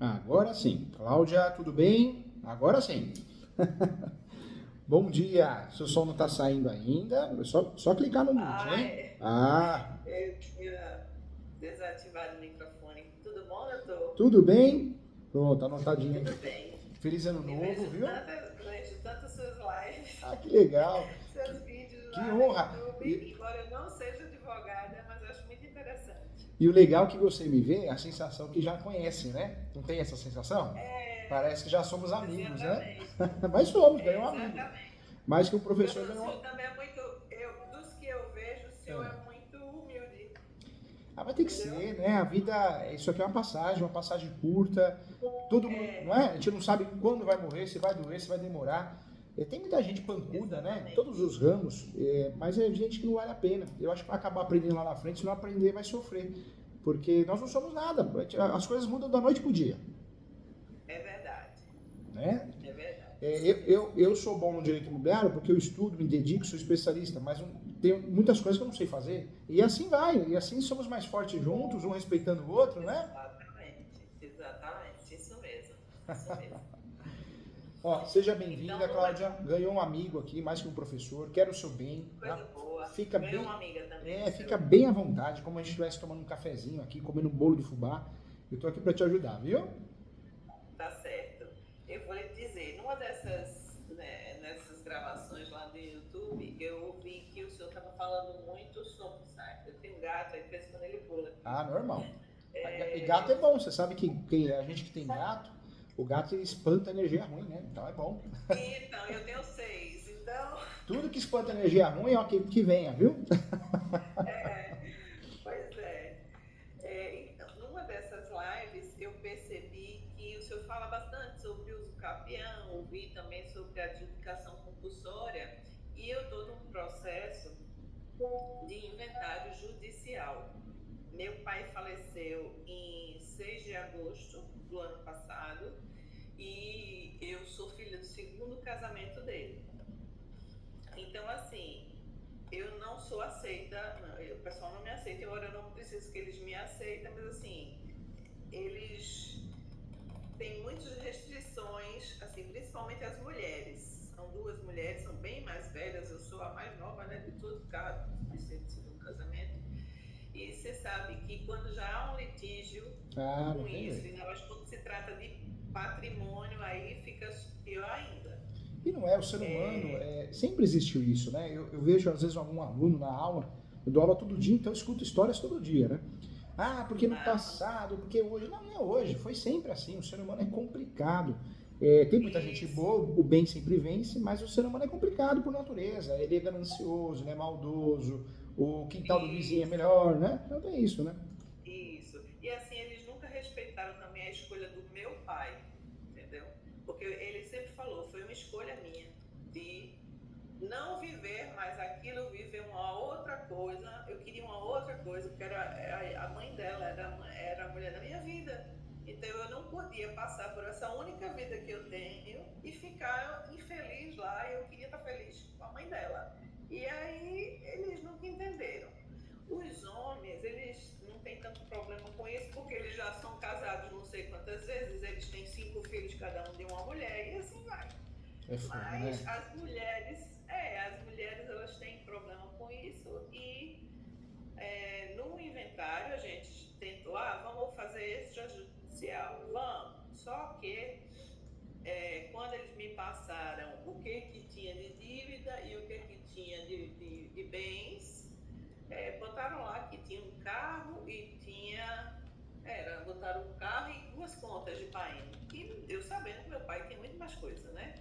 Agora sim. Cláudia, tudo bem? Agora sim. Bom dia. Seu som não está saindo ainda, é só clicar no mute, Ah, hein? é. Ah, Eu tinha desativado o microfone. Tudo bom, doutor? tudo bem? Pronto, anotadinho Tudo aqui. bem. Feliz ano Eu novo, viu? vejo tantas suas lives, Ah, que legal. seus vídeos Que lá no honra. YouTube, embora eu não seja advogada, mas eu acho muito interessante. E o legal é que você me vê, a sensação que já conhece, né? Não tem essa sensação? É, Parece que já somos amigos, né? exatamente. Mas somos, ganhou É, um amigo. exatamente. Mais que um professor O ganhou senhor um... também é muito. Dos que eu vejo, o senhor é muito humilde, Ah, vai ter que entendeu? ser, né? A vida, isso aqui é uma passagem curta. Todo mundo, não É, é? A gente não sabe quando vai morrer, se vai doer, se vai demorar. Tem muita gente pancuda, né? Em todos exatamente. os ramos, mas é gente que não vale a pena. Eu acho que vai acabar aprendendo lá na frente, se não aprender, vai sofrer. Porque nós não somos nada. As coisas mudam da noite pro dia, É verdade. né? É verdade. É, Isso mesmo. eu sou bom no direito imobiliário porque eu estudo, me dedico, sou especialista, mas tem muitas coisas que eu não sei fazer. E assim vai, e assim somos mais fortes juntos, um respeitando o outro, né? Exatamente, exatamente, isso mesmo, isso mesmo. Ó, seja Então, bem-vinda, Cláudia. Ganhou um amigo aqui, mais que um professor. Quero o seu bem, tá? coisa boa. Fica Ganhou bem, uma amiga também, fica seu. bem à vontade, como a gente estivesse tomando um cafezinho aqui, comendo um bolo de fubá. Eu tô aqui para te ajudar, viu? Tá certo. Eu vou lhe dizer, numa dessas, né, nessas gravações lá do YouTube, eu ouvi que o senhor estava falando muito sobre, sabe? Eu tenho um gato, aí de vez em quando ele pula. Ah, normal. E gato é É, bom, você sabe que a gente que tem gato, o gato ele espanta energia ruim, né? Então é bom. então, eu tenho seis, então, Tudo que espanta energia ruim, ó, que venha, viu? é, pois é. Então, numa dessas lives, eu percebi que o senhor fala bastante sobre uso capião, ouvi também sobre a adjudicação compulsória, e eu estou num processo de inventário judicial. Meu pai faleceu em 6 de agosto do ano passado e eu sou filha do segundo casamento dele. Então, assim, eu não sou aceita, não, o pessoal não me aceita, embora eu não preciso que eles me aceitem, mas assim, eles têm muitas restrições, assim, principalmente as mulheres. São duas mulheres, são bem mais velhas, eu sou a mais nova, né, de todo caso, de segundo casamento. E você sabe que quando já há um litígio Ah, não com tem isso, jeito. ainda mais quando se trata de patrimônio, aí fica pior ainda. E não é, o ser humano, É, sempre existiu isso, né? Eu vejo às vezes algum aluno na aula, eu dou aula todo dia, então eu escuto histórias todo dia, né? Ah, porque no não, passado, porque hoje. Não, não é hoje, foi sempre assim. O ser humano é complicado. Tem muita gente isso, boa, o bem sempre vence, mas o ser humano é complicado por natureza. Ele é ganancioso, ele é maldoso, o quintal do vizinho é isso. melhor, né? Então tem isso, né? Isso. E assim, eles nunca respeitaram também a escolha do meu pai, entendeu? Porque ele sempre falou, foi uma escolha minha de não viver mais aquilo, viver uma outra coisa. Eu queria uma outra coisa, porque a mãe dela era a mulher da minha vida. Então eu não podia passar por essa única vida que eu tenho e ficar infeliz lá. Eu queria estar feliz com a mãe dela. E aí eles nunca entenderam. Os homens, eles não têm tanto problema com isso, porque eles já são casados não sei quantas vezes, eles têm 5 filhos, cada um de uma mulher, e assim vai. É fogo, né? Mas as mulheres elas têm problema com isso e no inventário a gente tentou, vamos fazer extrajudicial, vamos. Só que quando eles me passaram o que que tinha de dívida e o que que tinha de bens, botaram lá que tinha um carro e botaram um carro e duas contas de pai. E eu sabendo que meu pai tem muito mais coisa, né?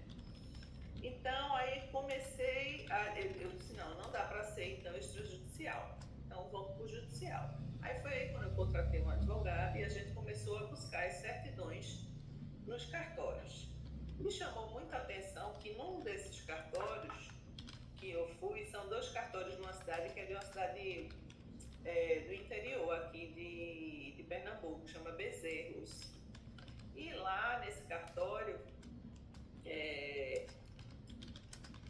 Então, aí eu disse, não, não dá para ser, então, extrajudicial. Então, vamos para o judicial. Aí foi aí quando eu contratei um advogado e a gente começou a buscar as certidões nos cartórios. Me chamou muita atenção que num desses cartórios que eu fui, são dois cartórios numa cidade que é de uma cidade do interior aqui de Pernambuco, chama Bezerros. E lá nesse cartório, é,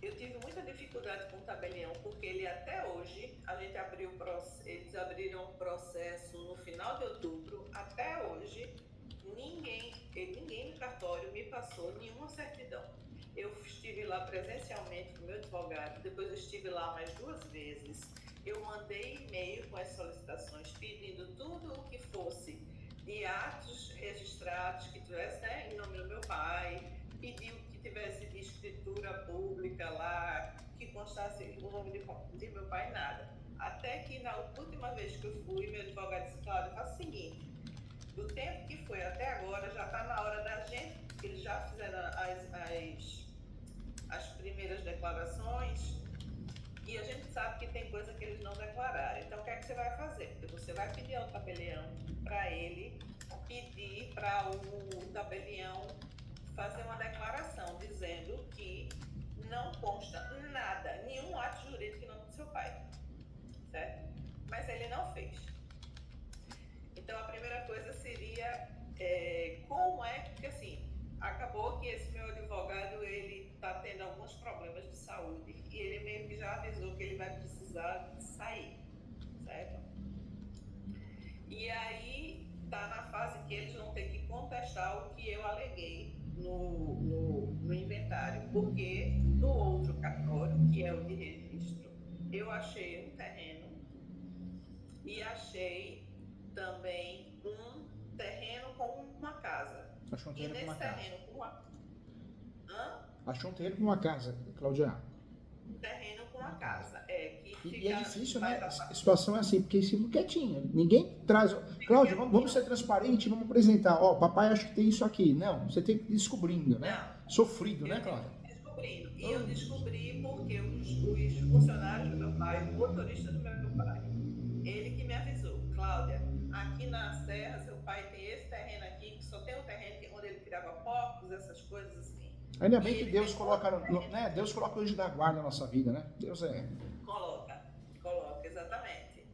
eu tive muita dificuldade com o tabelião, porque ele até hoje, eles abriram um processo no final de outubro, até hoje, ninguém passou nenhuma certidão. Eu estive lá presencialmente com o meu advogado, depois eu estive lá mais 2 vezes. Eu mandei e-mail com as solicitações pedindo tudo o que fosse de atos registrados que tivesse, né, em nome do meu pai, pediu que tivesse de escritura pública lá, que constasse o nome de meu pai, nada. Até que na última vez que eu fui, meu advogado disse, Cláudia, faz o seguinte, do tempo que foi até agora, já está na hora da gente, eles já fizeram as primeiras declarações, e a gente sabe que tem coisa que eles não declararam. Então, o que é que você vai fazer? Você vai pedir ao tabelião para ele pedir para o tabelião fazer uma declaração dizendo que não consta nada, nenhum ato jurídico em nome do seu pai, certo? Mas ele não fez. Então, a primeira coisa seria como é que, assim, acabou que esse meu advogado, ele está tendo alguns problemas de saúde e ele meio que já avisou que ele vai precisar sair, certo? E aí está na fase que eles vão ter que contestar o que eu aleguei no inventário, porque no outro cartório, que é o de registro, eu achei um terreno e achei também um terreno com uma casa. Achou um terreno com uma casa. Achou um terreno com uma casa, Cláudia. Um terreno com uma casa. Que e é difícil, né? A situação é assim, porque eles ficam quietinhos. Ninguém traz. Cláudia, vamos ser transparentes, vamos apresentar. Ó, papai acha que tem isso aqui. Não, você tem que ir descobrindo, né? Não, sofrido, né, Cláudia? Descobrindo. E eu descobri porque os funcionários do meu pai, o motorista do meu pai, ele que me avisou, Cláudia, aqui na Serra, seu pai tem esse terreno aqui, que só tem um terreno onde ele criava porcos, essas coisas assim. Ainda bem que Deus coloca, né? Deus coloca o anjo da guarda na nossa vida, né? Deus Coloca, exatamente.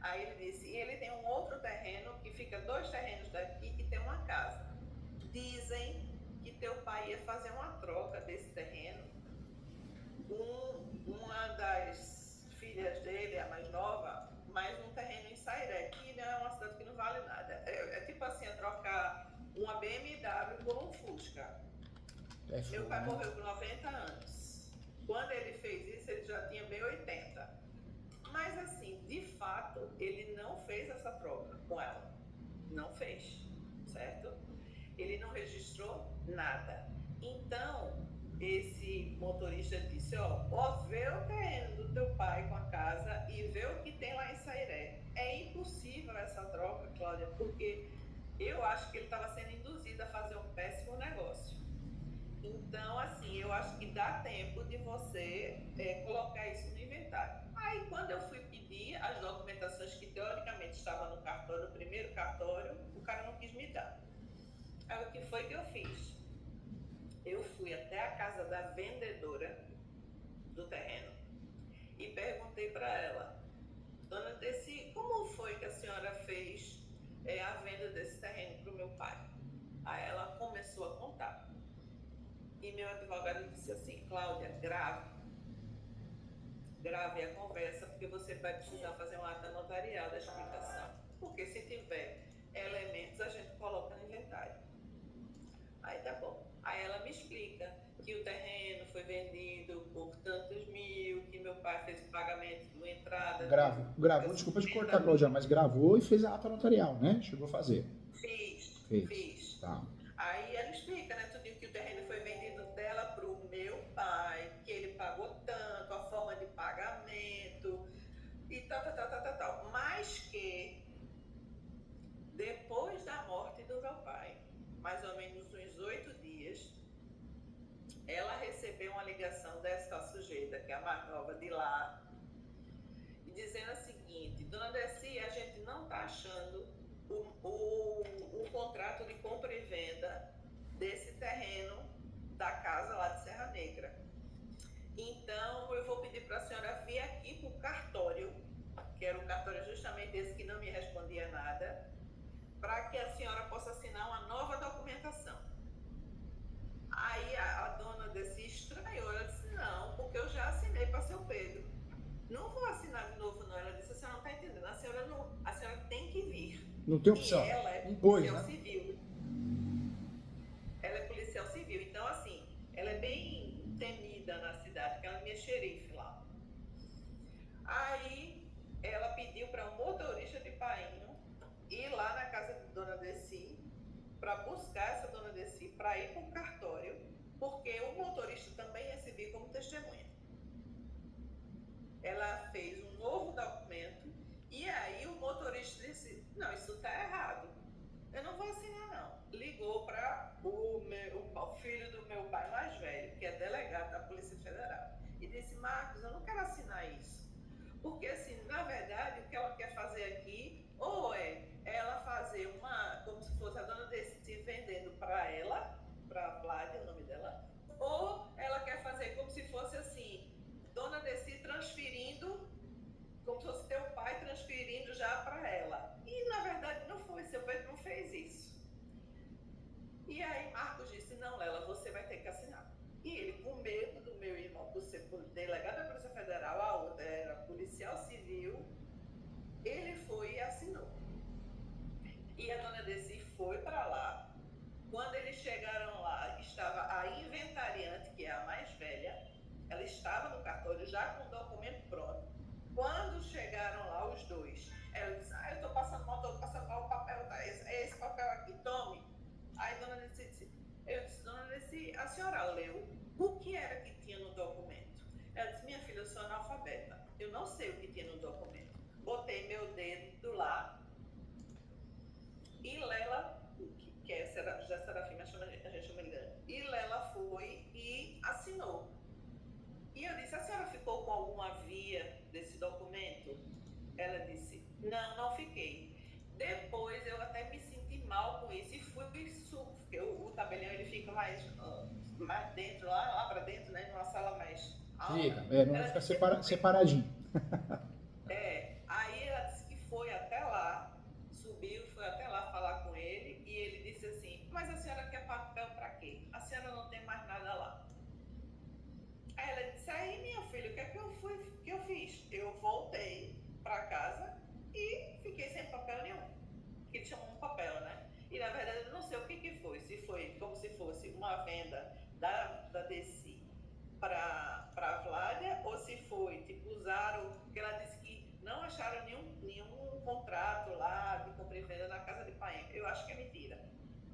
Aí ele disse, e ele tem um outro terreno, que fica 2 terrenos daqui, que tem uma casa. Dizem que teu pai ia fazer uma troca desse terreno. Uma das filhas dele, a mais nova, mais um terreno em Sairé, que não é uma cidade que não vale nada. É tipo assim, trocar uma BMW por um Fusca. Meu pai morreu com 90 anos. Quando ele fez isso, ele já tinha bem 80. Mas assim, de fato, ele não fez essa troca com ela. Não fez, certo? Ele não registrou nada. Então, esse motorista disse, vê o terreno do teu pai com a casa e vê o que tem lá em Sairé. É impossível essa troca, Cláudia, porque eu acho que ele estava sendo induzido a fazer um péssimo negócio. Então, assim, eu acho que dá tempo de você colocar isso no inventário. Aí, quando eu fui pedir as documentações que teoricamente estavam no cartório, no primeiro cartório, o cara não quis me dar. Aí, o que foi que eu fiz? Eu fui até a casa da vendedora do terreno e perguntei para ela, dona Desi, como foi que a senhora fez a venda desse terreno para o meu pai? Aí ela começou a contar. E meu advogado disse assim, Cláudia, grave a conversa, porque você vai precisar fazer uma ata notarial da explicação. Porque se tiver elementos, a gente coloca no inventário. Aí tá bom. Aí ela me explica que o terreno foi vendido por tantos mil, que meu pai fez o pagamento de uma entrada. Gravou, desculpa te cortar, Cláudia, mas gravou e fez a ata notarial, né? Chegou a fazer. Fiz. Tá. Aí ela explica, né? Tudo que o terreno foi vendido dela pro meu pai, que ele pagou tanto, a forma de pagamento e tal. Mas que depois da morte do meu pai, mais ou menos uns 8 dias, ela recebeu uma ligação dessa sujeita, que é a mais nova de lá, dizendo o seguinte, dona Desi, a gente não está achando o contrato de compra e venda desse terreno da casa lá de Serra Negra. Então, eu vou pedir para a senhora vir aqui para o cartório, que era o cartório justamente esse que não me respondia nada, para que a senhora possa assinar uma nova documentação. Aí a dona desse estranhou, ela disse, não, porque eu já assinei para seu Pedro. Não vou assinar de novo, não. Ela disse, a senhora não está entendendo, a senhora tem que vir. Não tem opção. E ela é policial civil. Ela é policial civil. para buscar essa dona Desi para ir para o cartório, porque o motorista também ia servir como testemunha. Ela fez um novo documento e aí o motorista disse, não, isso está errado, eu não vou assinar não. Ligou para o filho do meu pai mais velho, que é delegado da Polícia Federal, e disse, Marcos, eu não quero assinar isso, porque assim, na verdade, o que ela quer fazer aqui, ou é ela fazer como se fosse a dona Desi vendendo para ela, para a Vládia, o nome dela, ou ela quer fazer como se fosse assim, dona Desi transferindo, como se fosse teu pai transferindo já para ela. E na verdade não foi, seu Pedro não fez isso. E aí Marcos disse, não, Lela, você vai ter que assinar. E ele, com medo do meu irmão, por ser delegado da Polícia Federal, a outra era policial civil, ele foi e assinou. E a dona Desi foi para lá. Quando eles chegaram lá, estava a inventariante, que é a mais velha, ela estava no cartório já com o documento pronto. Quando chegaram lá os dois, ela disse, eu estou passando mal, estou passando mal, o papel, é esse papel aqui, tome. Aí dona Desi disse, eu disse, dona Desi, a senhora leu o que era que tinha no documento? Ela disse, minha filha, eu sou analfabeta, eu não sei o que tinha no documento. Botei meu dedo lá e Lela, que é já Serafina, a gente chama ele de, e Lela foi e assinou. E eu disse, a senhora ficou com alguma via desse documento? Ela disse, não, não fiquei. Depois eu até me senti mal com isso e fui, porque o tabelião ele fica mais dentro, lá para dentro, né, numa sala mais alta. Fica, não fica separadinho. Aí ela disse que foi até lá, subiu, foi até lá falar com ele e ele disse assim, mas a senhora quer papel para quê? A senhora não tem mais nada lá. Aí ela disse, aí minha filha, o que é que eu fiz? Eu voltei para casa e fiquei sem papel nenhum. Que chamam um papel, né? E na verdade eu não sei o que foi. Se foi como se fosse uma venda da Desi para a Vládia, ou se foi, tipo, usaram, porque ela disse que não acharam nenhum contrato lá de compra e venda na casa de pai. Eu acho que é mentira.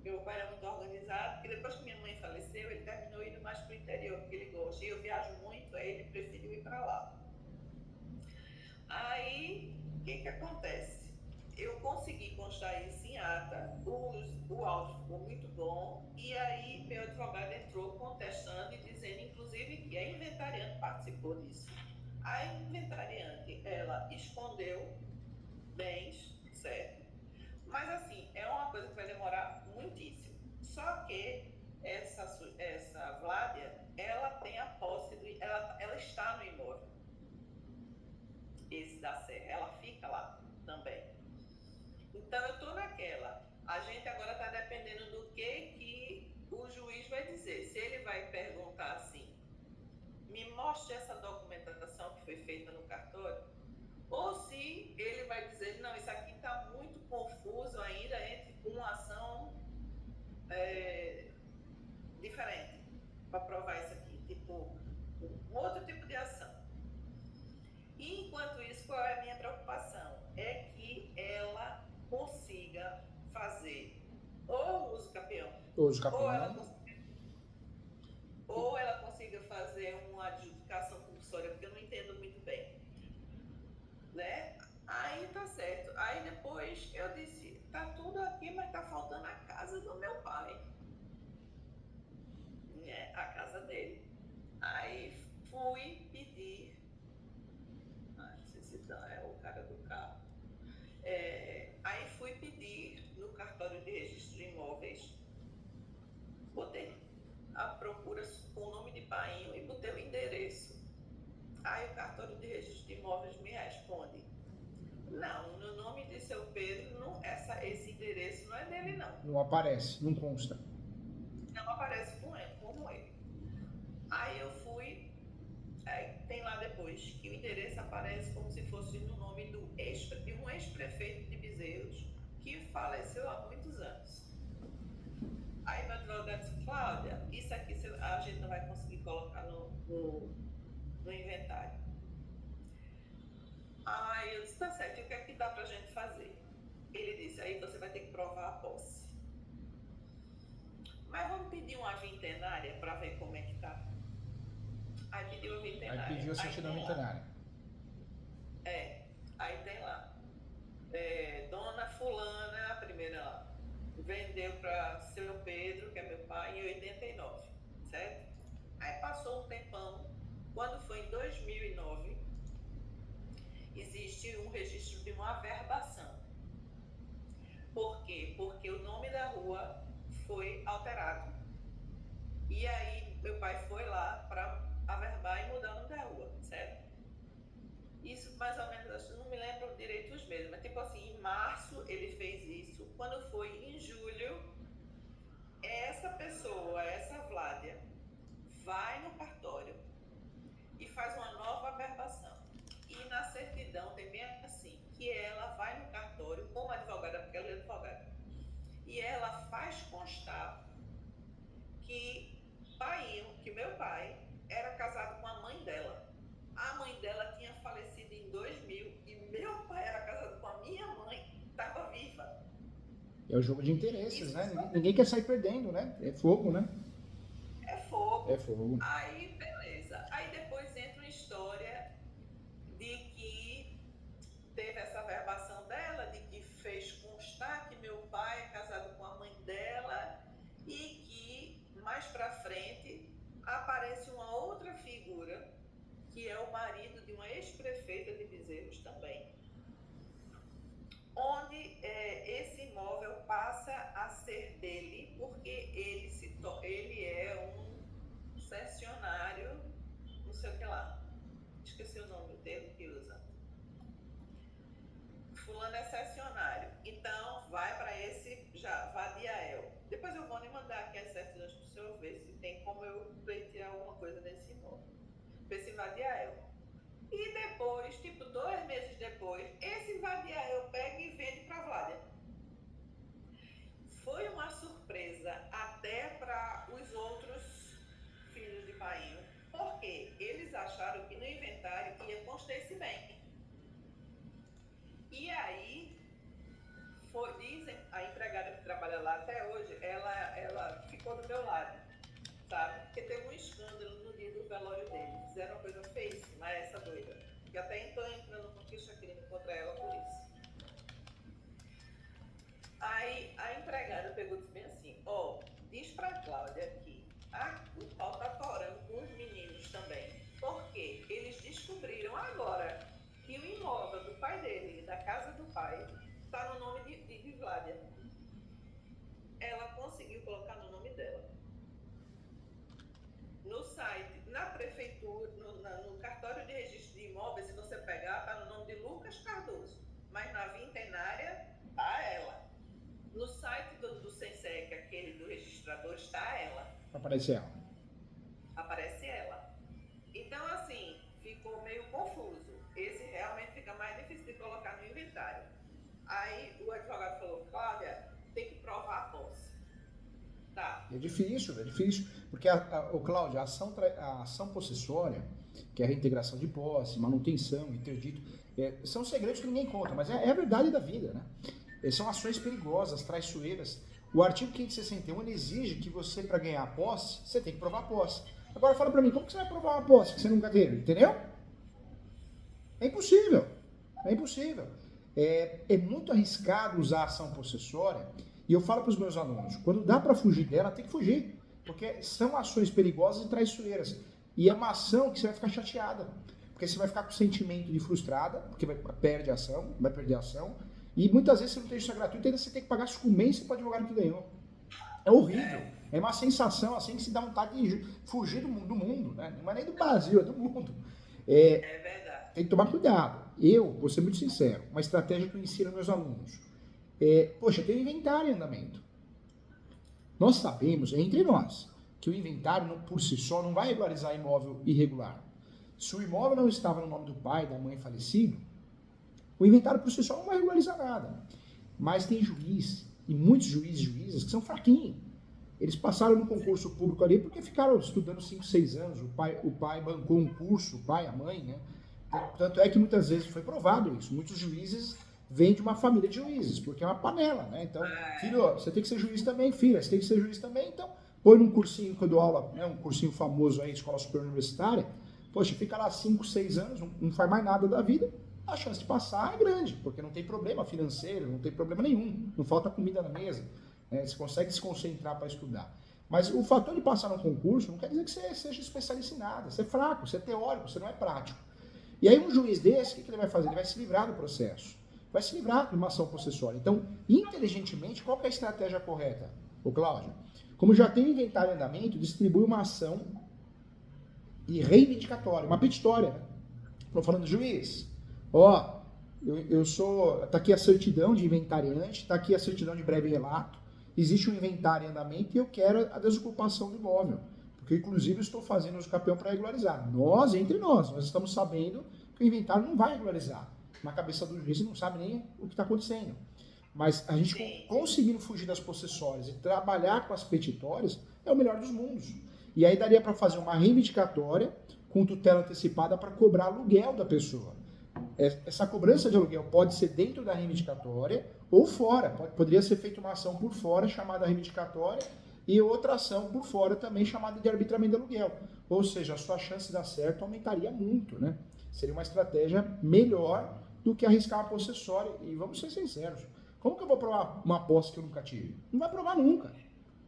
Meu pai era muito organizado, porque depois que minha mãe faleceu, ele terminou indo mais para o interior, porque ele gosta. E eu viajo muito, aí ele preferiu ir para lá. Aí, o que acontece? Eu consegui constar isso em ata, o áudio ficou muito bom, e aí meu advogado entrou contestando e dizendo, inclusive, que a inventariante participou disso. A inventariante, ela escondeu bens, certo? Mas assim, é uma coisa que vai demorar muitíssimo. Só que essa Vládia, ela tem a posse, ela está no imóvel, esse da Serra, ela fica lá também. Então eu estou naquela. A gente agora está dependendo do que o juiz vai dizer. Se ele vai perguntar assim, me mostre essa documentação que foi feita no cartório, ou se ele vai dizer, não, isso aqui está muito confuso ainda entre uma ação diferente para provar isso aqui, tipo, um outro tipo de ação. E enquanto isso, qual é a minha preocupação? É que ela consiga fazer ou uso capião, ou ela consiga fazer uma adjudicação compulsória, porque eu não entendo muito bem, né? Aí tá certo. Aí depois eu disse, tá tudo aqui, mas tá faltando a casa do meu pai, né? A casa dele. Aí fui pedir, não sei se é o cara do carro. Aí fui pedir no cartório de registro de imóveis, botei a procura com o nome de painho e botei o endereço. Aí o cartório de registro de imóveis me responde, não, no nome de seu Pedro, não, esse endereço não é dele não. Não aparece, não consta. Não aparece como ele. Aí eu fui, tem lá depois que o endereço aparece como se fosse no nome de um ex-prefeito de Bezerros, que faleceu há muitos anos. Aí meu advogado disse, Cláudia, isso aqui a gente não vai conseguir colocar no inventário. Aí eu disse, tá certo, e o que é que dá pra gente fazer? Ele disse, aí você vai ter que provar a posse. mas vamos pedir uma vintenária para ver como é que tá. Aí pediu a vintenária. Aí pediu a certidão vintenária. Aí tem lá. Dona Fulana, a primeira lá, vendeu para seu Pedro, que é meu pai, em 89, certo? Aí passou um tempão, quando foi em 2009, existe um registro de uma averbação. Por quê? Porque o nome da rua foi alterado. E aí meu pai foi lá para averbar e mudar o nome da rua, certo? Isso mais ou menos, eu não me lembro direito os meses, mas tipo assim, em março ele fez isso. Quando foi em julho, essa pessoa, essa Vládia, vai no cartório e faz uma nova averbação. E na certidão tem bem assim, que ela vai no cartório como advogada, porque ela é advogada, e ela faz constar que meu pai era casado com a mãe dela. A mãe dela tinha falecido em 2000 e meu pai era casado com a minha mãe, estava viva. É o jogo de interesses, né? Ninguém quer sair perdendo, né? É fogo, né? É fogo. É fogo. Aí, beleza. Aí depois entra uma história de que teve essa averbação dela, de que fez constar que meu pai é casado com a mãe dela e que mais pra frente aparece uma outra figura, que é o marido de uma ex-prefeita de Bezerros também, onde esse imóvel passa a ser dele, porque ele é um cessionário, não sei o que lá, esqueci o nome dele que usa. Fulano é cessionário, então vai para esse Vadiael. Depois eu vou lhe mandar aqui as certidões para o senhor ver se tem como eu pleitear alguma coisa nesse imóvel. Para esse Vadiael. E depois, tipo 2 meses depois, esse Vadiael pega e vende para a Vládia. Foi uma surpresa até para os outros filhos de Painho, porque eles acharam que no inventário ia constar esse bem. E aí, dizem, a empregada que trabalha lá até hoje, ela ficou do meu lado, sabe? Porque teve um escândalo no dia do velório dele. Fizeram uma coisa feíssima, essa doida. Que até então entrando com queixa-crime contra ela por isso. Aí a empregada pegou e disse bem assim, diz pra Cláudia que o pau tá torando com os meninos também. Porque eles descobriram agora que o imóvel do pai dele, da casa do pai, tá no nome de Vládia. Ela conseguiu colocar no nome dela. No site, na prefeitura, no cartório de registro de imóveis, se você pegar, tá no nome de Lucas Cardoso. Mas na vintenária, tá ela. No site do Sensec, aquele do registrador, está ela. Aparece ela. Aparece ela. Então, assim, ficou meio confuso. Esse realmente fica mais difícil de colocar no inventário. Aí o advogado falou, Cláudia, tem que provar a posse. Tá. É difícil, porque, Cláudia, a ação possessória, que é a reintegração de posse, manutenção, interdito, são segredos que ninguém conta, mas é a verdade da vida, né? São ações perigosas, traiçoeiras. O artigo 561 ele exige que você, para ganhar a posse, você tem que provar a posse. Agora fala para mim, como que você vai provar a posse que você nunca teve, entendeu? É impossível, É muito arriscado usar a ação possessória. E eu falo para os meus alunos, quando dá para fugir dela, tem que fugir. Porque são ações perigosas e traiçoeiras. E é uma ação que você vai ficar chateada. Porque você vai ficar com sentimento de frustrada, porque vai perder a ação. E muitas vezes você não tem justiça gratuita, ainda você tem que pagar sucumbência para o advogado que ganhou. É horrível. É uma sensação assim que se dá vontade de fugir do mundo, né? Não é nem do Brasil, é do mundo. É verdade. Tem que tomar cuidado. Eu, vou ser muito sincero, uma estratégia que eu ensino aos meus alunos. Tem um inventário em andamento. Nós sabemos, entre nós, que o inventário por si só não vai regularizar imóvel irregular. Se o imóvel não estava no nome do pai, da mãe falecido, o inventário por si só não vai regularizar nada. Mas tem juiz, e muitos juízes e juízas que são fraquinhos. Eles passaram no concurso público ali porque ficaram estudando 5, 6 anos. O pai bancou um curso, o pai, a mãe, né? Tanto é que muitas vezes foi provado isso. Muitos juízes vêm de uma família de juízes, porque é uma panela, né? Então, filho, você tem que ser juiz também, filha, você tem que ser juiz também. Então, põe num cursinho que eu dou aula, né, um cursinho famoso aí, Escola Superior Universitária, poxa, fica lá 5, 6 anos, não faz mais nada da vida, a chance de passar é grande, porque não tem problema financeiro, não tem problema nenhum, não falta comida na mesa, né, você consegue se concentrar para estudar. Mas o fator de passar no concurso não quer dizer que você seja especialista em nada, você é fraco, você é teórico, você não é prático. E aí um juiz desse, o que ele vai fazer? Ele vai se livrar do processo, vai se livrar de uma ação possessória. Então, inteligentemente, qual que é a estratégia correta, ô Cláudio? Como já tem inventário em andamento, distribui uma ação de reivindicatória, uma petitória. Estou falando, juiz, ó, eu sou, tá aqui a certidão de inventariante, tá aqui a certidão de breve relato, existe um inventário em andamento e eu quero a desocupação do imóvel. Porque, inclusive, eu estou fazendo uso campeão para regularizar. Entre nós estamos sabendo que o inventário não vai regularizar. Na cabeça do juiz, ele não sabe nem o que está acontecendo. Mas a gente conseguindo fugir das possessórias e trabalhar com as petitórias é o melhor dos mundos. E aí daria para fazer uma reivindicatória com tutela antecipada para cobrar aluguel da pessoa. Essa cobrança de aluguel pode ser dentro da reivindicatória ou fora. Poderia ser feita uma ação por fora chamada reivindicatória e outra ação por fora também chamada de arbitramento de aluguel. Ou seja, a sua chance de dar certo aumentaria muito, né? Seria uma estratégia melhor do que arriscar uma possessória. E vamos ser sinceros, como que eu vou provar uma posse que eu nunca tive? Não vai provar nunca.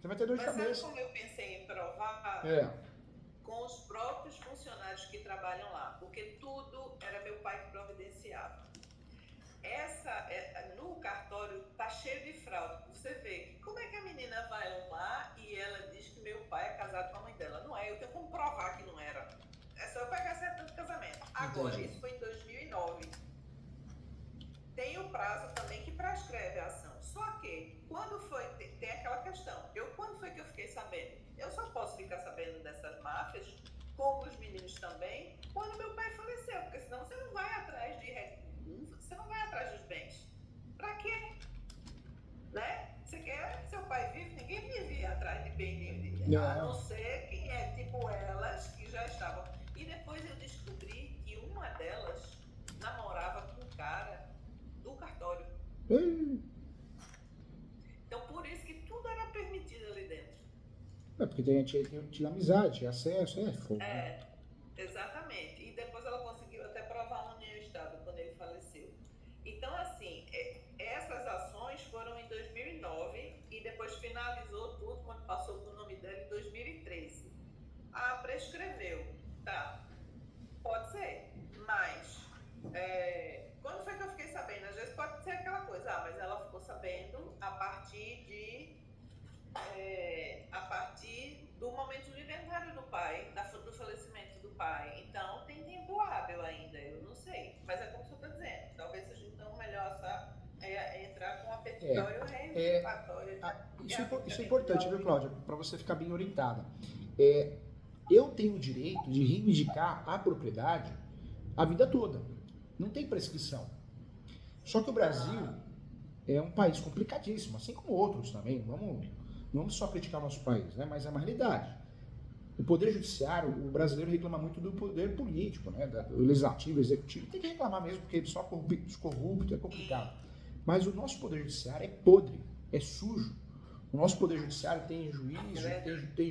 Você vai ter dor de cabeça. Mas sabe como eu pensei em provar? Com os próprios funcionários que trabalham lá. Porque tudo era meu pai que providenciava. No cartório tá cheio de fraude. Você vê como é que a menina vai lá e ela diz que meu pai é casado com a mãe dela. Não é, eu tenho como provar que não era. É só eu pegar a certidão de casamento. Agora, Entendi. isso foi em 2009. Tem o prazo também que prescreve a ação. Só que, quando foi, tem aquela questão. Quando foi que eu fiquei sabendo? Eu só posso ficar sabendo dessas máfias, como os meninos também, quando meu pai faleceu. Porque senão você não vai atrás você não vai atrás dos bens. Pra quê? Né? Você quer seu pai vivo? Ninguém vive atrás de bem dele. A não ser quem é tipo elas, que já estavam. E depois eu descobri que uma delas namorava com um cara do cartório. Então, por isso que tudo era permitido ali dentro. Porque tinha amizade, tinha acesso, fogo. Exatamente. E depois ela conseguiu até provar uma união estável quando ele faleceu. Então, assim, essas ações foram em 2009 e depois finalizou tudo quando passou pro nome dela em 2013. Prescreveu. Tá. Pode ser. Mas, quando foi que eu fiquei sabendo? Às vezes pode ser aquela coisa, mas ela ficou sabendo a partir do momento do inventário do pai, do falecimento do pai. Então, tem tempo hábil ainda, eu não sei. Mas é como você está dizendo, talvez seja então melhor entrar com a petitória ou reivindicatória. Isso é importante, viu, Cláudia? Para você ficar bem orientada. Eu tenho o direito de reivindicar a propriedade a vida toda. Não tem prescrição. Só que o Brasil é um país complicadíssimo, assim como outros também. Não vamos só criticar o nosso país, né? Mas é uma realidade. O poder judiciário, o brasileiro reclama muito do poder político, né? Do legislativo, executivo. Tem que reclamar mesmo, porque só corrupto é complicado. Mas o nosso poder judiciário é podre, é sujo. O nosso poder judiciário tem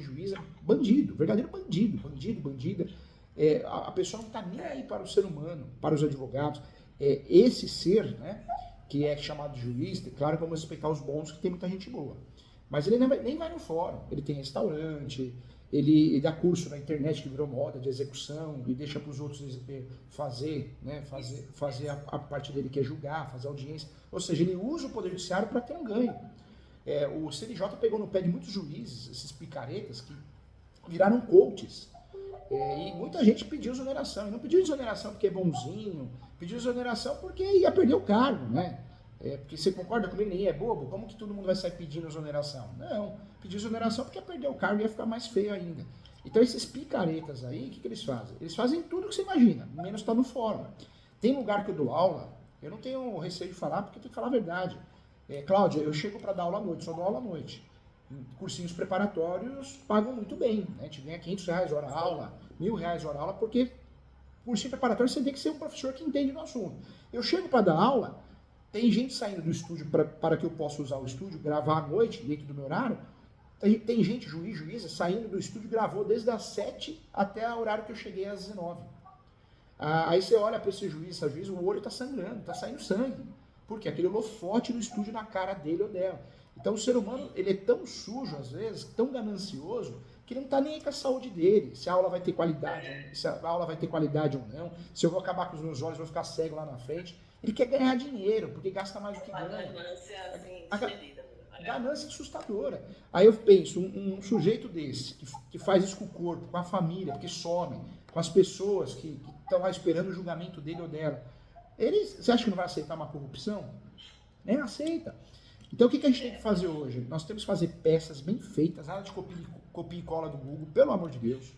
juíza bandido, verdadeiro bandida. A pessoa não está nem aí para o ser humano, para os advogados. Esse ser, né, que é chamado de juiz, claro que vamos respeitar os bons, que tem muita gente boa. Mas ele nem vai no fórum, ele tem restaurante, ele dá curso na internet que virou moda de execução e deixa para os outros fazer a parte dele que é julgar, fazer audiência. Ou seja, ele usa o poder judiciário para ter um ganho. O CNJ pegou no pé de muitos juízes, esses picaretas, que viraram coaches. E muita gente pediu exoneração. E não pediu exoneração porque é bonzinho, pediu exoneração porque ia perder o cargo, né? Porque você concorda comigo, ninguém é bobo, como que todo mundo vai sair pedindo exoneração? Não, pediu exoneração porque ia perder o cargo e ia ficar mais feio ainda. Então esses picaretas aí, o que eles fazem? Eles fazem tudo que você imagina, menos está no fórum. Tem lugar que eu dou aula, eu não tenho receio de falar porque eu tenho que falar a verdade. Cláudia, eu chego para dar aula à noite, só dou aula à noite. Cursinhos preparatórios pagam muito bem, né? A gente ganha R$500 hora aula, R$1.000 hora aula, porque cursinho preparatório você tem que ser um professor que entende do assunto. Eu chego para dar aula, tem gente saindo do estúdio para que eu possa usar o estúdio, gravar à noite, dentro do meu horário, Tem gente, juíza, saindo do estúdio, gravou desde as 7 até o horário que eu cheguei, às 19. Aí você olha para esse juiz, essa juíza, o olho está sangrando, está saindo sangue. Porque aquele holofote no estúdio na cara dele ou dela. Então o ser humano, ele é tão sujo às vezes, tão ganancioso, que ele não está nem aí com a saúde dele, se a aula vai ter qualidade, se a aula vai ter qualidade ou não, se eu vou acabar com os meus olhos, vou ficar cego lá na frente. Ele quer ganhar dinheiro, porque gasta mais do que ganha. Ganância assustadora. Aí eu penso, um sujeito desse, que faz isso com o corpo, com a família, porque some, com as pessoas que estão lá esperando o julgamento dele ou dela, você acha que não vai aceitar uma corrupção? Nem aceita. Então o que a gente tem que fazer hoje? Nós temos que fazer peças bem feitas, nada de copia e cola do Google, pelo amor de Deus.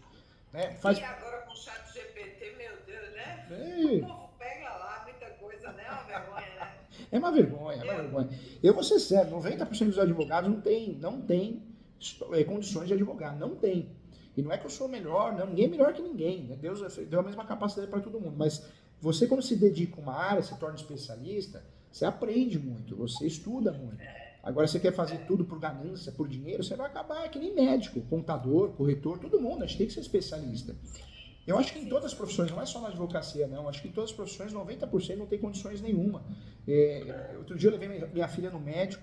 Né? E agora com o chat GPT, meu Deus, né? O povo pega lá muita coisa, né? É uma vergonha, né? É uma vergonha. Eu vou ser sério, 90% dos advogados não tem condições de advogar, não tem. E não é que eu sou melhor, não, ninguém é melhor que ninguém, né? Deus deu a mesma capacidade para todo mundo, mas você quando se dedica a uma área, se torna especialista, você aprende muito, você estuda muito. Agora você quer fazer tudo por ganância, por dinheiro, você vai acabar que nem médico, contador, corretor, todo mundo, a gente tem que ser especialista. Eu acho que em todas as profissões, não é só na advocacia, não. Acho que em todas as profissões, 90% não tem condições nenhuma. Outro dia eu levei minha filha no médico.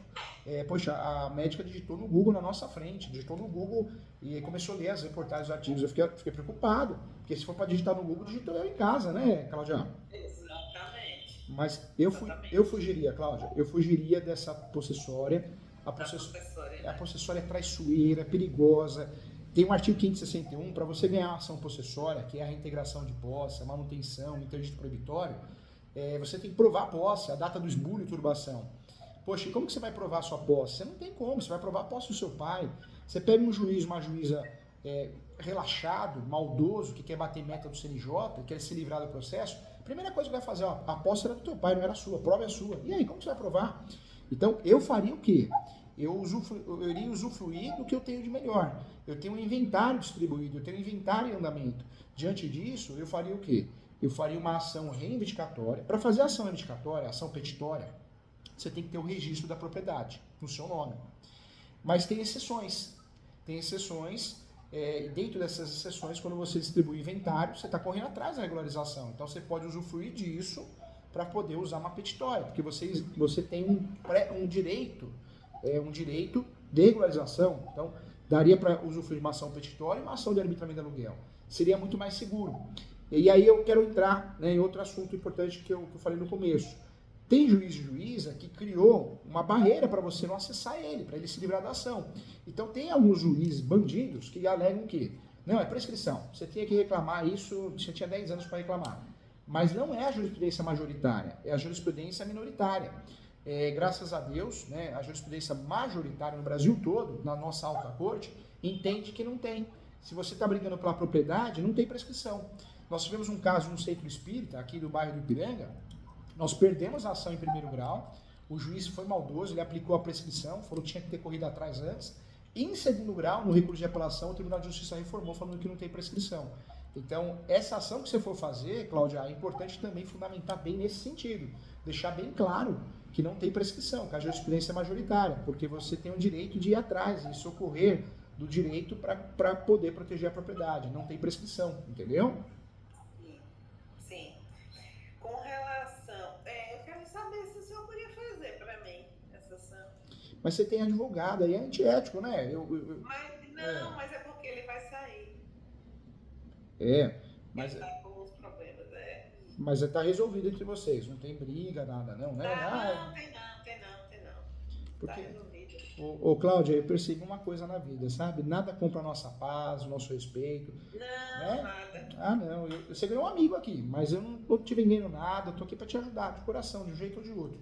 Poxa, a médica digitou no Google na nossa frente. Digitou no Google e começou a ler as reportagens, os artigos. Eu fiquei preocupado. Porque se for para digitar no Google, digitou eu em casa, né, Cláudia? Exatamente. Mas eu fugiria, Cláudia. Eu fugiria dessa possessória. A possessória é traiçoeira, é perigosa. Tem um artigo 561, para você ganhar uma ação possessória, que é a reintegração de posse, a manutenção, o interdito proibitório, você tem que provar a posse, a data do esbulho e turbação. Poxa, e como que você vai provar a sua posse? Você não tem como, você vai provar a posse do seu pai. Você pega um juiz, uma juíza relaxado, maldoso, que quer bater meta do CNJ, quer se livrar do processo, a primeira coisa que vai fazer, a posse era do teu pai, não era sua, a prova é sua. E aí, como que você vai provar? Então, eu faria o quê? Eu iria usufruir do que eu tenho de melhor. Eu tenho um inventário distribuído, eu tenho um inventário em andamento. Diante disso, eu faria o quê? Eu faria uma ação reivindicatória. Para fazer ação reivindicatória, ação petitória, você tem que ter o registro da propriedade no seu nome. Mas tem exceções. Dentro dessas exceções, quando você distribui inventário, você está correndo atrás da regularização. Então, você pode usufruir disso para poder usar uma petitória, porque você tem um direito de regularização. Então, daria para usufruir de uma ação petitória e uma ação de arbitramento de aluguel. Seria muito mais seguro. E aí eu quero entrar, né, em outro assunto importante que eu falei no começo. Tem juiz e juíza que criou uma barreira para você não acessar ele, para ele se livrar da ação. Então, tem alguns juízes bandidos que alegam que não, é prescrição. Você tinha que reclamar isso, você tinha 10 anos para reclamar. Mas não é a jurisprudência majoritária, é a jurisprudência minoritária. Graças a Deus, né, a jurisprudência majoritária no Brasil todo, na nossa alta corte, entende que não tem. Se você está brigando pela propriedade, não tem prescrição. Nós tivemos um caso no centro espírita, aqui do bairro do Ipiranga, nós perdemos a ação em primeiro grau, o juiz foi maldoso, ele aplicou a prescrição, falou que tinha que ter corrido atrás antes, e em segundo grau, no recurso de apelação, o Tribunal de Justiça reformou, falando que não tem prescrição. Então, essa ação que você for fazer, Cláudia, é importante também fundamentar bem nesse sentido, deixar bem claro que não tem prescrição, que a jurisprudência é majoritária, porque você tem o direito de ir atrás e socorrer do direito para poder proteger a propriedade. Não tem prescrição, entendeu? Sim. Com relação... eu quero saber se o senhor poderia fazer para mim essa ação. Mas você tem advogado, aí é antiético, né? Mas é porque ele vai sair. Mas... Ele tá com os problemas, Mas está resolvido entre vocês, não tem briga, nada, não, né? Não, tem não. Porque, tá resolvido. Cláudia, eu percebi uma coisa na vida, sabe? Nada compra a nossa paz, o nosso respeito. Não, nada. Não, você ganhou um amigo aqui, mas eu não estou te vendendo nada, eu estou aqui para te ajudar, de coração, de um jeito ou de outro.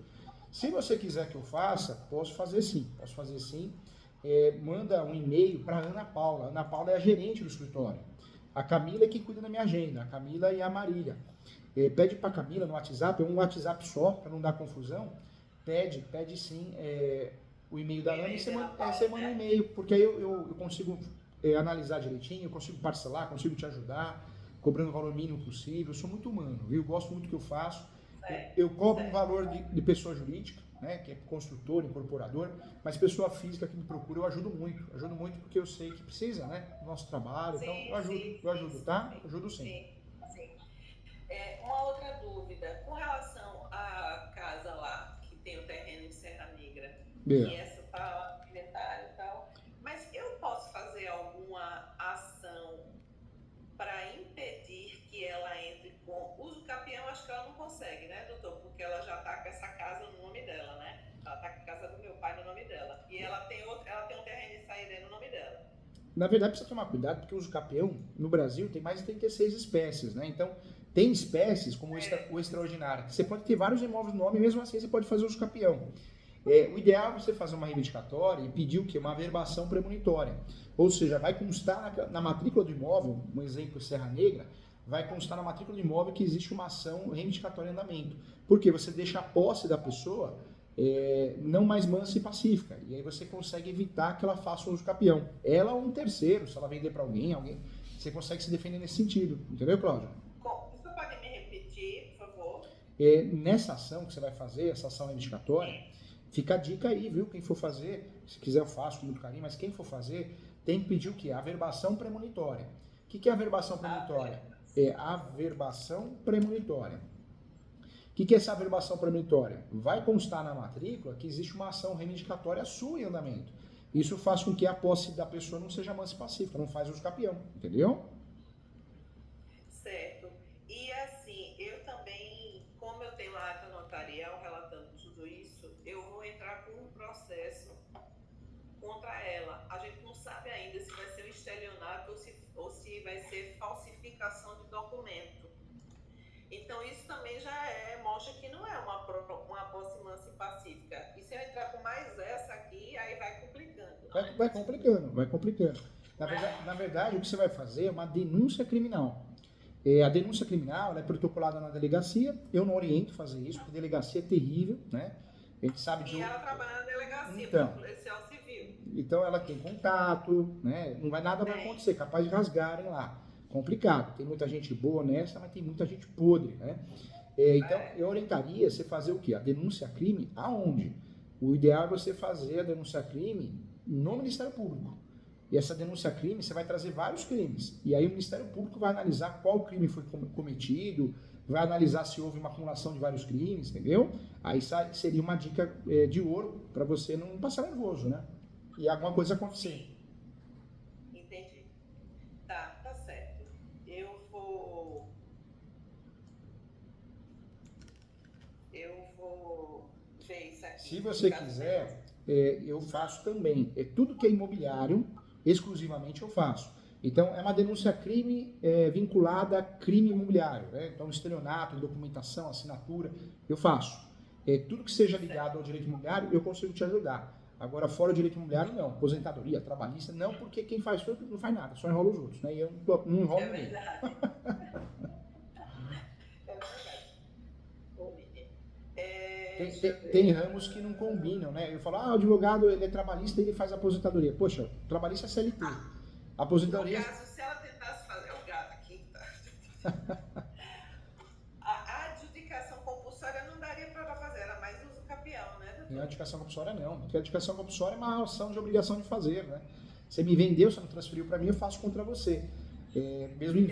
Se você quiser que eu faça, posso fazer sim. Manda um e-mail para Ana Paula. Ana Paula é a gerente do escritório. A Camila é quem cuida da minha agenda, a Camila e a Marília. Pede para a Camila no WhatsApp, é um WhatsApp só, para não dar confusão. Pede sim o e-mail da Ana e você manda um e-mail, porque aí eu consigo analisar direitinho, eu consigo parcelar, consigo te ajudar, cobrando o valor mínimo possível. Eu sou muito humano, viu? Eu gosto muito do que eu faço. Eu cobro um valor de pessoa jurídica, né, que é construtor, incorporador, mas pessoa física que me procura, eu ajudo muito porque eu sei que precisa, né, do nosso trabalho, Sim, então eu ajudo, sim, tá? sim, Ajudo sim. sim, sim. Uma outra dúvida, com relação à casa lá, que tem o terreno em Serra Negra, que É. essa está inventário e tal, mas eu posso fazer alguma ação para impedir que ela entre com uso capião? Acho que ela não consegue, né, doutor? Porque ela já está com essa casa no nome dela, né? Ela está com a casa do meu pai no nome dela. E ela tem um terreno em Sairé no nome dela. Na verdade, precisa tomar cuidado, porque o uso capião, no Brasil, tem mais de 36 espécies, né? Então, tem espécies como o extraordinário, que você pode ter vários imóveis no nome, e mesmo assim você pode fazer uso capião. O ideal é você fazer uma reivindicatória e pedir o quê? Uma averbação premonitória. Ou seja, vai constar na matrícula do imóvel, um exemplo, Serra Negra, vai constar na matrícula do imóvel que existe uma ação reivindicatória em andamento. Porque você deixa a posse da pessoa não mais mansa e pacífica. E aí você consegue evitar que ela faça uso capião. Ela ou um terceiro, se ela vender para alguém, você consegue se defender nesse sentido. Entendeu, Cláudia? Você pode me repetir, por favor? Nessa ação que você vai fazer, essa ação reivindicatória, fica a dica aí, viu? Quem for fazer, se quiser eu faço com muito carinho, mas quem for fazer, tem que pedir o quê? A averbação premonitória. O que é a averbação premonitória? É a averbação premonitória. O que é essa averbação premonitória? Vai constar na matrícula que existe uma ação reivindicatória sua em andamento. Isso faz com que a posse da pessoa não seja mansa e pacífica, não faz uso capião, entendeu? Certo. E assim, eu também, como eu tenho a ata notarial relatando tudo isso, eu vou entrar com um processo contra ela. A gente não sabe ainda se vai ser um estelionato ou se vai ser falsificação de documento. Então isso também já mostra que não é uma posse mansa e pacífica. E se eu entrar com mais essa aqui, aí vai complicando. Vai complicando. Na verdade, o que você vai fazer é uma denúncia criminal. A denúncia criminal ela é protocolada na delegacia. Eu não oriento fazer isso, porque a delegacia é terrível, né? A gente sabe e ela trabalha na delegacia, policial civil. Então ela tem contato, né? Nada vai acontecer, capaz de rasgarem lá. Complicado. Tem muita gente boa nessa, mas tem muita gente podre, né? Então eu orientaria você fazer o quê? A denúncia crime aonde? O ideal é você fazer a denúncia crime no Ministério Público. E essa denúncia crime, você vai trazer vários crimes. E aí o Ministério Público vai analisar qual crime foi cometido, vai analisar se houve uma acumulação de vários crimes, entendeu? Aí seria uma dica de ouro para você não passar nervoso, né? E alguma coisa acontecer. Entendi. Tá certo. Eu vou ver isso aqui. Se você quiser, eu faço também. Tudo que é imobiliário, exclusivamente eu faço. Então, é uma denúncia crime vinculada a crime imobiliário, né? Então, estelionato, documentação, assinatura, eu faço. Tudo que seja ligado ao direito imobiliário, eu consigo te ajudar. Agora, fora o direito imobiliário, não. Aposentadoria, trabalhista, não, porque quem faz tudo não faz nada, só enrola os outros, né? E eu não enrolo ninguém. Verdade. Tem ramos que não combinam, né? Eu falo, o advogado ele é trabalhista e ele faz aposentadoria. Poxa, trabalhista é CLT. Aposentadoria... No caso, se ela tentasse fazer o gato aqui, a adjudicação compulsória não daria para ela fazer, era mais uso capião, né, doutor? Não, a adjudicação compulsória não. Porque a adjudicação compulsória é uma ação de obrigação de fazer, né? Você me vendeu, você não transferiu para mim, eu faço contra você. Mesmo em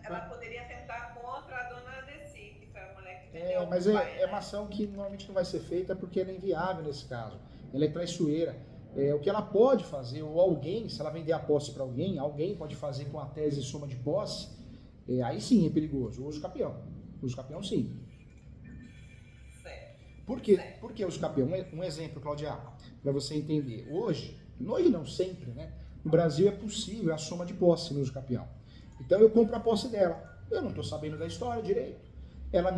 ela poderia tentar contra a dona Desi, que foi a mulher que vendeu mas o pai, é uma ação que normalmente não vai ser feita porque ela é inviável nesse caso. Ela é traiçoeira. O que ela pode fazer, ou alguém, se ela vender a posse para alguém pode fazer com a tese soma de posse, aí sim é perigoso. O uso capião. O uso capião sim. Certo. Por quê? Porque o uso capião, um exemplo, Claudia, para você entender. Hoje não sempre, né? No Brasil é possível a soma de posse no uso capião. Então eu compro a posse dela. Eu não estou sabendo da história direito. Ela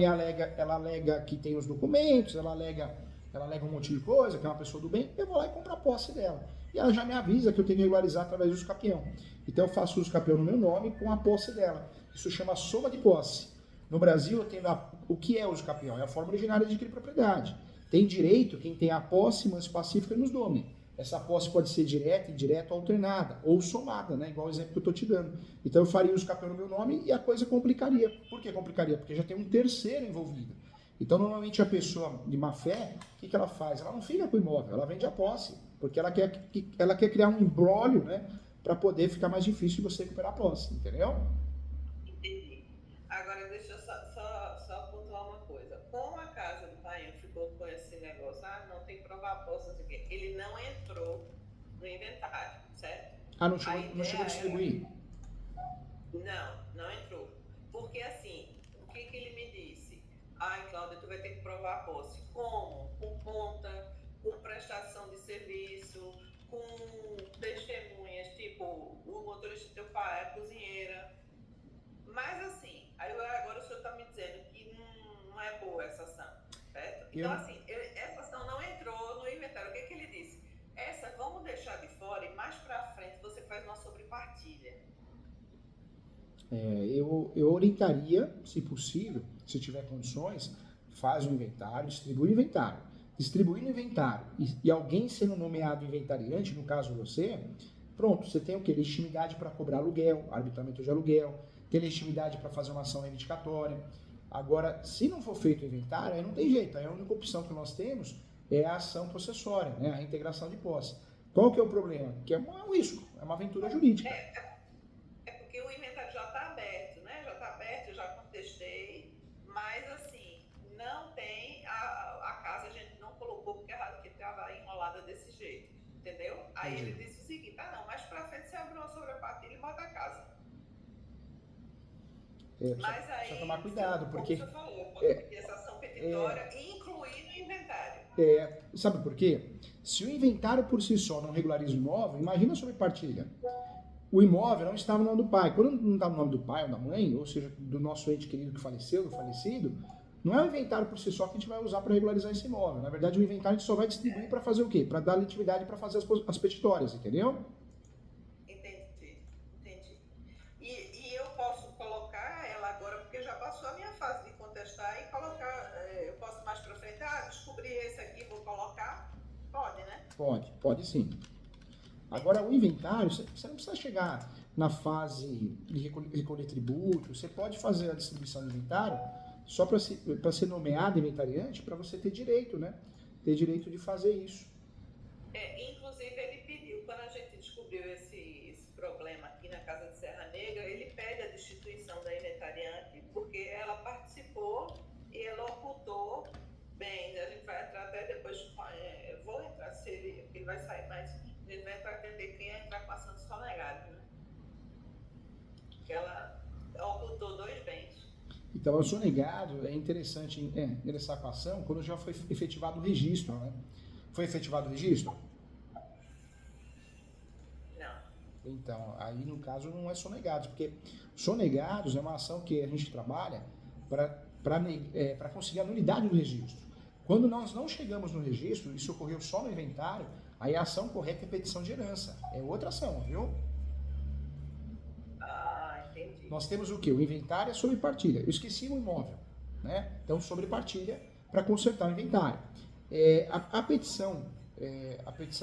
alega que tem os documentos, ela alega um monte de coisa, que é uma pessoa do bem, eu vou lá e compro a posse dela. E ela já me avisa que eu tenho que regularizar através do uso capião. Então eu faço uso capião no meu nome com a posse dela. Isso chama soma de posse. No Brasil, eu tenho o que é uso capião? É a forma originária de adquirir propriedade. Tem direito quem tem a posse mansa pacífica nos nome. Essa posse pode ser direta, indireta ou alternada, ou somada, né? Igual o exemplo que eu estou te dando. Então eu faria uso capião no meu nome e a coisa complicaria. Por que complicaria? Porque já tem um terceiro envolvido. Então, normalmente, a pessoa de má fé, o que ela faz? Ela não fica com o imóvel, ela vende a posse, porque ela quer criar um imbróglio, né, para poder ficar mais difícil de você recuperar a posse, entendeu? Entendi. Agora, deixa eu só pontuar uma coisa. Como a casa do Painho ficou com esse negócio, não tem que provar a posse, não sei o quê, ele não entrou no inventário, certo? Ah, não chegou a distribuir? Não entrou. Porque assim, o que ele me disse? Ai, Cláudia, tu vai ter que provar a posse. Como? Com conta, com prestação de serviço, com testemunhas, tipo, o motorista do teu pai, a cozinheira. Mas assim, agora o senhor está me dizendo que não é boa essa ação, certo? Então, assim, essa ação não entrou no inventário. O que ele disse? Essa vamos deixar de fora e mais para frente você faz uma sobrepartilha. Eu orientaria, se possível, se tiver condições, faz o inventário, distribui o inventário. Distribuindo o inventário e alguém sendo nomeado inventariante, no caso você, pronto, você tem o quê? Legitimidade para cobrar aluguel, arbitramento de aluguel, tem legitimidade para fazer uma ação reivindicatória. Agora, se não for feito o inventário, aí não tem jeito, aí a única opção que nós temos é a ação possessória, né? A reintegração de posse. Qual que é o problema? Que é um risco, é uma aventura jurídica. É porque o inventário já está aberto, né? Já está aberto, eu já contestei, mas assim, não tem, a casa a gente não colocou porque estava enrolada desse jeito, entendeu? Aí ele disse o seguinte, não, mais pra frente você abre uma sobrepartilha e bota a casa. Mas aí, precisa tomar cuidado, porque... Como você falou, pode pedir essa ação petitória e incluir no inventário. Sabe por quê? Se o inventário por si só não regulariza o imóvel, imagina a sobrepartilha. O imóvel não estava no nome do pai. Quando não está no nome do pai ou da mãe, ou seja, do nosso ente querido que faleceu, do falecido, não é o inventário por si só que a gente vai usar para regularizar esse imóvel. Na verdade, o inventário a gente só vai distribuir para fazer o quê? Para dar legitimidade para fazer as petitórias, entendeu? Entendi. E eu posso colocar ela agora, porque já passou a minha fase de contestar, e colocar, eu posso mais para frente, descobri esse aqui, vou colocar? Pode, né? Pode sim. Agora, o inventário, você não precisa chegar na fase de recolher tributo, você pode fazer a distribuição do inventário só para ser nomeado inventariante, para você ter direito, né? Ter direito de fazer isso. Inclusive, ele pediu, quando a gente descobriu esse problema aqui na Casa de Serra Negra, ele pede a destituição da inventariante, porque ela participou e ela ocultou. Bem, a gente vai entrar até depois, vou entrar se ele vai sair, mas a gente vai entrar entender quem é entrar com ação de sonegado, né? Que ela ocultou 2 bens. Então, o sonegado é interessante ingressar com a ação quando já foi efetivado o registro, né? Foi efetivado o registro? Não. Então, aí no caso não é sonegados, porque sonegados é uma ação que a gente trabalha para conseguir a nulidade do registro. Quando nós não chegamos no registro, isso ocorreu só no inventário, aí a ação correta é petição de herança. É outra ação, viu? Entendi. Nós temos o quê? O inventário é sobre partilha. Eu esqueci o imóvel, né? Então, sobre partilha para consertar o inventário. A petição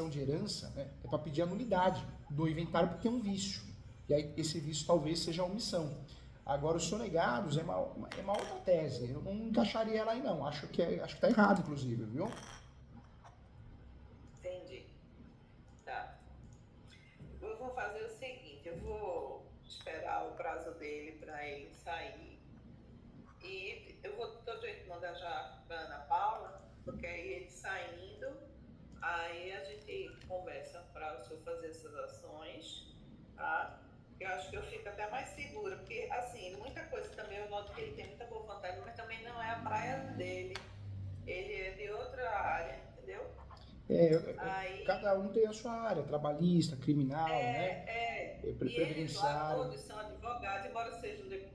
de herança, né, é para pedir a nulidade do inventário porque é um vício. E aí esse vício talvez seja a omissão. Agora, os sonegados é uma outra tese. Eu não encaixaria ela aí, não. Acho que está errado, inclusive, viu? Entendi. Tá. Eu vou fazer o seguinte, eu vou esperar o prazo dele para ele sair. E eu vou todo jeito mandar já para Ana Paula, porque aí ele saindo, aí a gente conversa para o senhor fazer essas ações, tá? Eu acho que eu fico até mais segura, porque, assim, muita coisa também, eu noto que ele tem muita boa vontade, mas também não é a praia dele. Ele é de outra área, entendeu? Cada um tem a sua área, trabalhista, criminal, né? Previdenciário. Todos são advogados, embora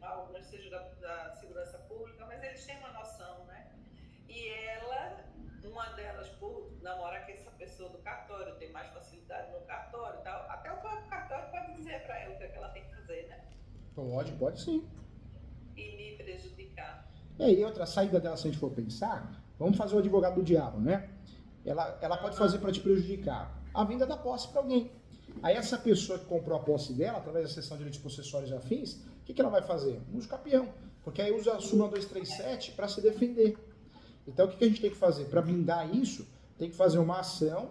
alguns sejam da segurança pública, mas eles têm uma noção, né? E uma delas, por namorar com essa pessoa do cartório, tem mais facilidade no cartório e tal. Até o próprio cartório pode dizer para ela o que ela tem que fazer, né? Pode sim. E me prejudicar. E outra saída dela, se a gente for pensar, vamos fazer o advogado do diabo, né? Ela pode fazer para te prejudicar a venda da posse para alguém. Aí essa pessoa que comprou a posse dela, através da cessão de direitos possessórios e afins, o que ela vai fazer? Usa o capião, porque aí usa a súmula 237 para se defender. Então, o que a gente tem que fazer? Para blindar isso, tem que fazer uma ação,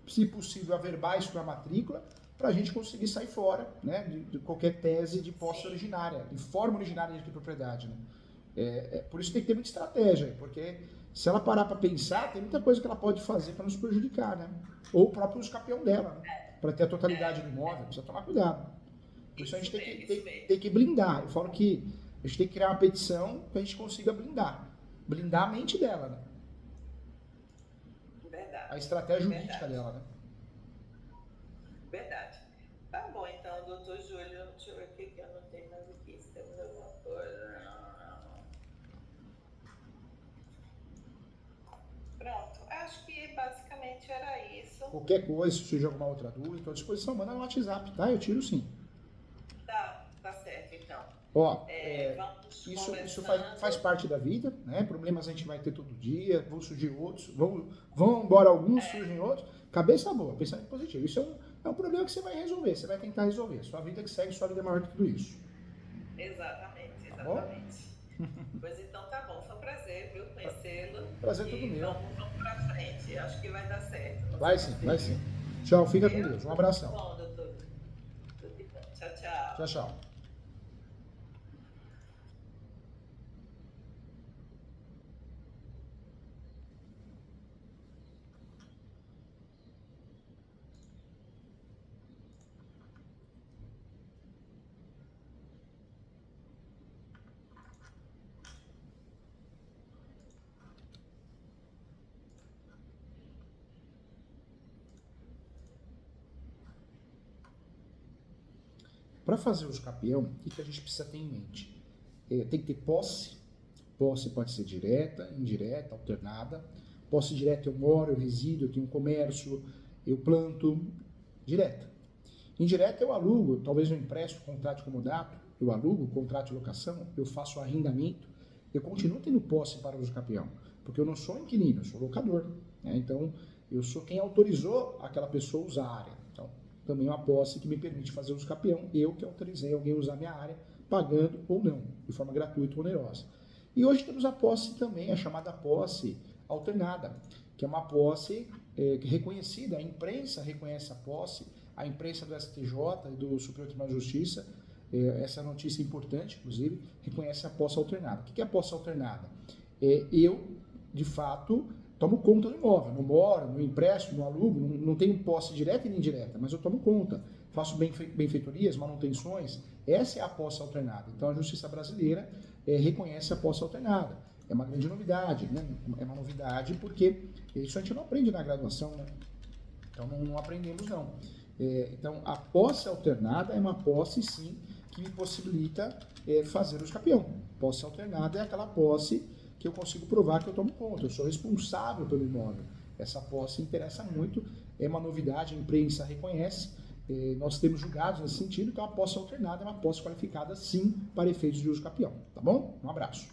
se possível, averbar isso na matrícula, para a gente conseguir sair fora, né, de qualquer tese de posse originária, de forma originária de propriedade. Né? Por isso tem que ter muita estratégia, porque se ela parar para pensar, tem muita coisa que ela pode fazer para nos prejudicar, né? Ou o próprio uso capião dela, né? Para ter a totalidade do imóvel, precisa tomar cuidado. Por isso a gente tem que blindar. Eu falo que a gente tem que criar uma petição que a gente consiga blindar a mente dela, né? Verdade. A estratégia jurídica dela, né? Verdade. Tá bom, então, doutor Júlio, deixa eu ver o que eu anotei mais aqui, se temos alguma coisa. Pronto, acho que basicamente era isso. Qualquer coisa, se surgir alguma outra dúvida, estou à disposição, manda no WhatsApp, tá? Eu tiro sim. Tá certo, então. Ó, isso faz Conversando. parte da vida, né? Problemas a gente vai ter todo dia, vão surgir outros, vão embora alguns, surgem outros. Cabeça boa, pensamento positivo. Isso é um problema que você vai resolver, você vai tentar resolver. Sua vida que segue, sua vida é maior que tudo isso. Exatamente. Tá Pois então tá bom, foi um prazer, viu, conhecê-lo. Prazer todo meu. Vamos pra frente, acho que vai dar certo. Vai sim. Tchau, fica com Deus. Um abração. Bom, doutor. Tudo de bom. Tchau. Tchau. Para fazer uso capião, o que a gente precisa ter em mente? Tem que ter posse. Posse pode ser direta, indireta, alternada. Posse direta, eu moro, eu resido, eu tenho um comércio, eu planto. Direta. Indireta, eu alugo, talvez eu empresto, contrato de comodato, eu alugo, contrato de locação, eu faço arrendamento. Eu continuo tendo posse para uso capião, porque eu não sou inquilino, eu sou locador. Né? Então, eu sou quem autorizou aquela pessoa a usar a área. Então, também é uma posse que me permite fazer uso capião, eu que autorizei alguém a usar minha área, pagando ou não, de forma gratuita ou onerosa. E hoje temos a posse também, a chamada posse alternada, que é uma posse reconhecida, a imprensa reconhece a posse, a imprensa do STJ e do Superior Tribunal de Justiça, essa notícia é importante, inclusive, reconhece a posse alternada. O que é a posse alternada? Eu, de fato, tomo conta do imóvel, não moro, não empresto, não alugo, não tenho posse direta e nem indireta, mas eu tomo conta, faço benfeitorias, manutenções, essa é a posse alternada. Então a Justiça Brasileira reconhece a posse alternada. É uma grande novidade, né? É uma novidade porque isso a gente não aprende na graduação, né? Então não aprendemos não. Então a posse alternada é uma posse sim que me possibilita fazer uso capião. Posse alternada é aquela posse que eu consigo provar que eu tomo conta, eu sou responsável pelo imóvel. Essa posse interessa muito, é uma novidade, a imprensa reconhece, nós temos julgados nesse sentido, então a posse alternada é uma posse qualificada sim para efeitos de uso capião, tá bom? Um abraço.